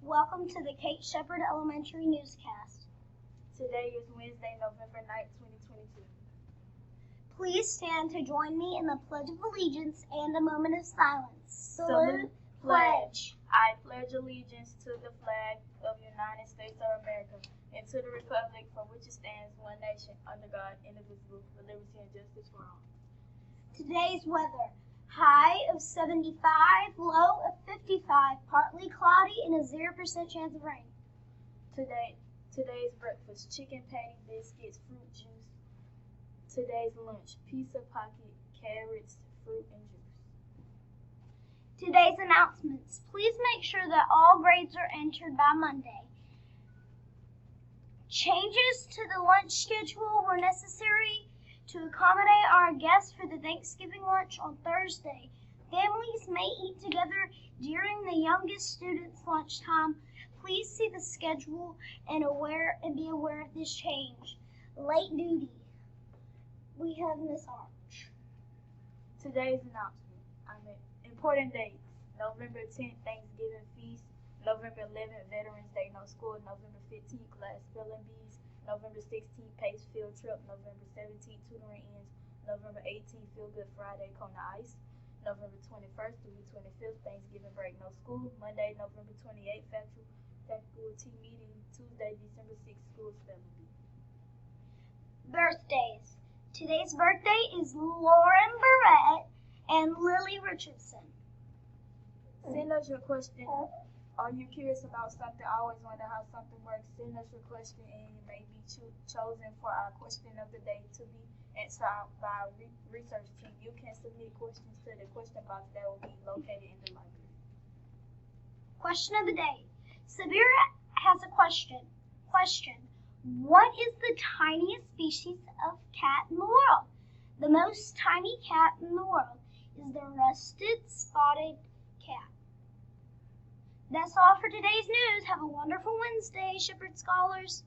Welcome to the Kate Shepherd Elementary Newscast. Today is Wednesday, November 9th, 2022. Please stand to join me in the Pledge of Allegiance and a moment of silence. Salute, pledge. I pledge allegiance to the flag of the United States of America and to the republic for which it stands, one nation, under God, indivisible, with liberty and justice for all. Today's weather. High of 75, low of 55, partly cloudy and a 0% chance of rain. Today's breakfast, chicken patty, biscuits, fruit juice. Today's lunch, pizza pocket, carrots, fruit, and juice. Today's announcements. Please make sure that all grades are entered by Monday. Changes to the lunch schedule were necessary to accommodate our guests for the Thanksgiving lunch on Thursday. Families may eat together during the youngest student's lunchtime. Please see the schedule and be aware of this change. Late duty. We have Miss Arch. Today's announcement. Important dates. November 10th, Thanksgiving feast. November 11th, Veterans Day, no school. November 15th, class spelling bees. November 16th, PACE field trip. November 17th, tutoring ends. November 18th, Feel Good Friday, Kona Ice. November 21st through the 25th, Thanksgiving break, no school. Monday, November 28th, faculty meeting. Tuesday, December 6th, school spelling bee. Birthdays. Today's birthday is Lauren Barrett and Lily Richardson. Send us your question. Are you curious about something? I always wonder how something works. Send us your question and you may be chosen for our question of the day to be answered by our research team. You can submit questions to the question box that will be located in the library. Question of the day. Sabira has a question. What is the tiniest species of cat in the world? The most tiny cat in the world is the rusted spotted cat. That's all for today's news. Have a wonderful Wednesday, Shepherd Scholars.